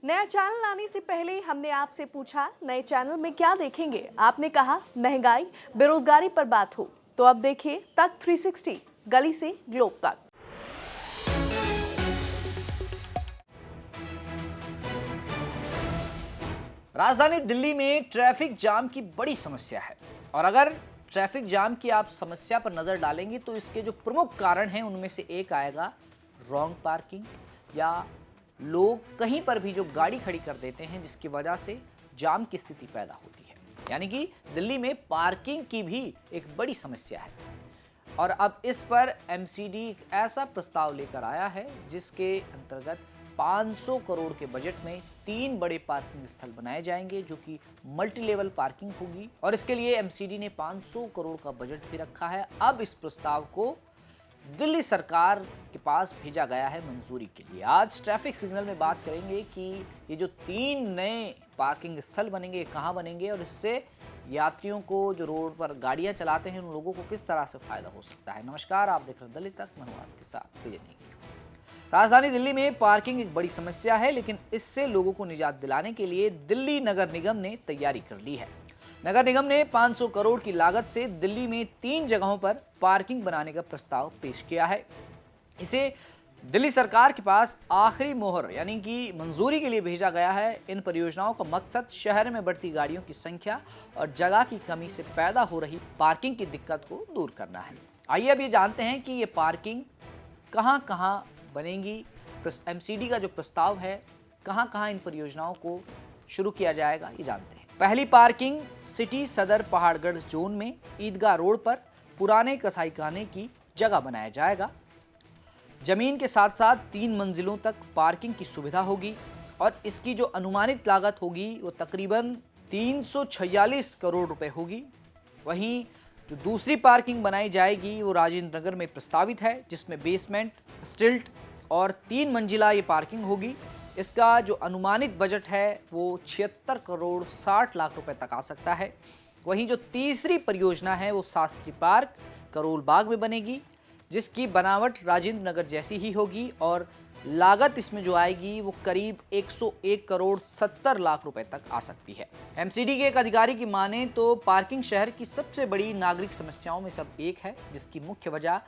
नया चैनल आने से पहले हमने आपसे पूछा नए चैनल में क्या देखेंगे। आपने कहा महंगाई, बेरोजगारी पर बात हो। तो अब देखिए तक 360, गली से ग्लोब तक। राजधानी दिल्ली में ट्रैफिक जाम की बड़ी समस्या है और अगर ट्रैफिक जाम की आप समस्या पर नजर डालेंगे तो इसके जो प्रमुख कारण हैं उनमें से एक आएगा रॉन्ग पार्किंग या लोग कहीं पर भी जो गाड़ी खड़ी कर देते हैं जिसकी वजह से जाम की स्थिति पैदा होती है। यानी कि दिल्ली में पार्किंग की भी एक बड़ी समस्या है और अब इस पर एमसीडी एक ऐसा प्रस्ताव लेकर आया है जिसके अंतर्गत 500 करोड़ के बजट में 3 बड़े पार्किंग स्थल बनाए जाएंगे जो कि मल्टी लेवल पार्किंग होगी और इसके लिए एमसीडी ने 500 करोड़ का बजट भी रखा है। अब इस प्रस्ताव को दिल्ली सरकार के पास भेजा गया है मंजूरी के लिए। आज ट्रैफिक सिग्नल में बात करेंगे कि ये जो 3 नए पार्किंग स्थल बनेंगे कहाँ बनेंगे और इससे यात्रियों को जो रोड पर गाड़ियां चलाते हैं उन लोगों को किस तरह से फायदा हो सकता है। नमस्कार, आप देख रहे हैं दिल्ली तक, मैं हूं आपके साथ विजय नेगी। राजधानी दिल्ली में पार्किंग एक बड़ी समस्या है लेकिन इससे लोगों को निजात दिलाने के लिए दिल्ली नगर निगम ने तैयारी कर ली है। नगर निगम ने 500 करोड़ की लागत से दिल्ली में 3 जगहों पर पार्किंग बनाने का प्रस्ताव पेश किया है। इसे दिल्ली सरकार के पास आखिरी मोहर यानी कि मंजूरी के लिए भेजा गया है। इन परियोजनाओं का मकसद शहर में बढ़ती गाड़ियों की संख्या और जगह की कमी से पैदा हो रही पार्किंग की दिक्कत को दूर करना है। आइए अब ये जानते हैं कि ये पार्किंग कहां कहां बनेंगी। एमसीडी का जो प्रस्ताव है कहां कहां इन परियोजनाओं को शुरू किया जाएगा ये जानते हैं। पहली पार्किंग सिटी सदर पहाड़गढ़ जोन में ईदगाह रोड पर पुराने कसाईखाने की जगह बनाया जाएगा। जमीन के साथ साथ 3 मंजिलों तक पार्किंग की सुविधा होगी और इसकी जो अनुमानित लागत होगी वो तकरीबन 346 करोड़ रुपए होगी। वहीं जो दूसरी पार्किंग बनाई जाएगी वो राजेंद्र नगर में प्रस्तावित है जिसमें बेसमेंट, स्टिल्ट और 3 मंजिला ये पार्किंग होगी। इसका जो अनुमानित बजट है वो 76 करोड़ 60 लाख रुपए तक आ सकता है। वहीं जो तीसरी परियोजना है वो शास्त्री पार्क करोल बाग में बनेगी जिसकी बनावट राजेंद्र नगर जैसी ही होगी और लागत इसमें जो आएगी वो करीब 101 करोड़ 70 लाख रुपए तक आ सकती है। एमसीडी के एक अधिकारी की माने तो पार्किंग शहर की सबसे बड़ी नागरिक समस्याओं में सब एक है जिसकी मुख्य वजह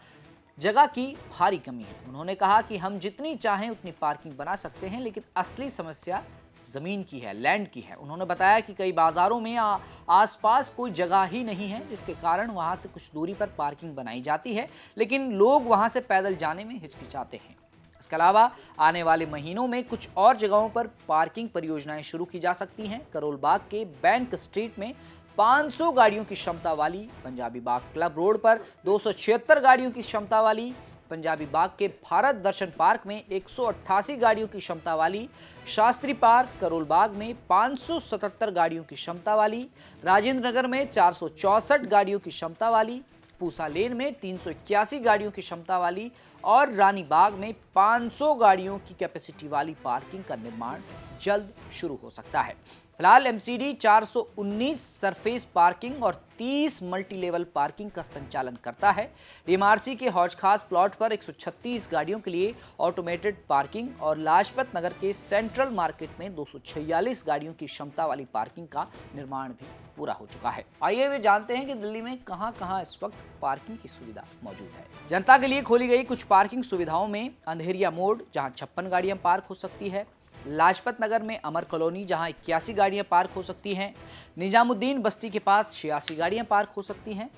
जगह की भारी कमी है। उन्होंने कहा कि हम जितनी चाहें उतनी पार्किंग बना सकते हैं लेकिन असली समस्या जमीन की है, लैंड की है। उन्होंने बताया कि कई बाजारों में आसपास कोई जगह ही नहीं है जिसके कारण वहां से कुछ दूरी पर पार्किंग बनाई जाती है लेकिन लोग वहां से पैदल जाने में हिचकिचाते हैं। इसके अलावा आने वाले महीनों में कुछ और जगहों पर पार्किंग परियोजनाएं शुरू की जा सकती हैं। करोल बाग के बैंक स्ट्रीट में 500 गाड़ियों की क्षमता वाली, पंजाबी बाग क्लब रोड पर 276 गाड़ियों की क्षमता वाली, पंजाबी बाग के भारत दर्शन पार्क में 188 गाड़ियों की क्षमता वाली, शास्त्री पार्क करोल बाग में 577 गाड़ियों की क्षमता वाली, राजेंद्र नगर में 464 गाड़ियों की क्षमता वाली, पूसा लेन में 381 गाड़ियों की क्षमता वाली और रानी बाग में 500 गाड़ियों की कैपेसिटी वाली पार्किंग का निर्माण जल्द शुरू हो सकता है। फिलहाल एमसीडी 419 सरफेस पार्किंग और 30 मल्टी लेवल पार्किंग का संचालन करता है। डीएमआरसी के हौज खास प्लॉट पर 136 गाड़ियों के लिए ऑटोमेटेड पार्किंग और लाजपत नगर के सेंट्रल मार्केट में 246 गाड़ियों की क्षमता वाली पार्किंग का निर्माण भी पूरा हो चुका है। आइए वे जानते हैं कि दिल्ली में कहां-कहां इस वक्त पार्किंग की सुविधा मौजूद है। जनता के लिए खोली गई कुछ पार्किंग सुविधाओं में अंधेरिया मोड़ जहां 56 गाड़ियां पार्क हो सकती है, लाजपत नगर में अमर कॉलोनी जहां 81 गाड़ियां पार्क हो सकती हैं, निजामुद्दीन बस्ती के पास 86 गाड़ियां पार्क हो सकती हैं,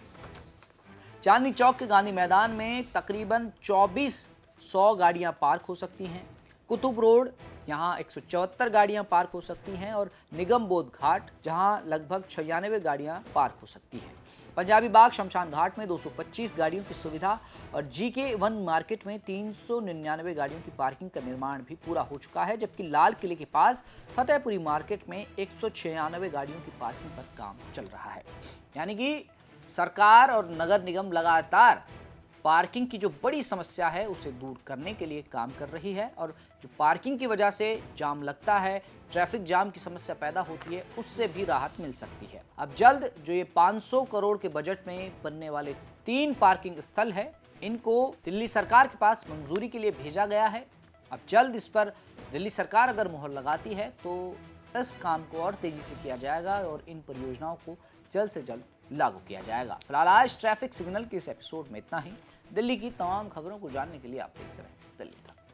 चांदनी चौक के गांधी मैदान में तकरीबन 2400 गाड़ियां पार्क हो सकती हैं, कुतुब रोड यहाँ 174 गाड़ियां पार्क हो सकती हैं और निगम बोध घाट जहां लगभग 96 गाड़ियां पार्क हो सकती हैं। पंजाबी बाग शमशान घाट में 225 गाड़ियों की सुविधा और जीके वन मार्केट में 399 गाड़ियों की पार्किंग का निर्माण भी पूरा हो चुका है जबकि लाल किले के पास फतेहपुरी मार्केट में 196 गाड़ियों की पार्किंग पर काम चल रहा है। यानी कि सरकार और नगर निगम लगातार पार्किंग की जो बड़ी समस्या है उसे दूर करने के लिए काम कर रही है और जो पार्किंग की वजह से जाम लगता है, ट्रैफिक जाम की समस्या पैदा होती है, उससे भी राहत मिल सकती है। अब जल्द जो ये 500 करोड़ के बजट में बनने वाले 3 पार्किंग स्थल है, इनको दिल्ली सरकार के पास मंजूरी के लिए भेजा गया है। अब जल्द इस पर दिल्ली सरकार अगर मुहर लगाती है तो इस काम को और तेजी से किया जाएगा और इन परियोजनाओं को जल्द से जल्द लागू किया जाएगा। फिलहाल आज ट्रैफिक सिग्नल के इस एपिसोड में इतना ही। दिल्ली की तमाम खबरों को जानने के लिए आप देखते रहें दिल्ली तक।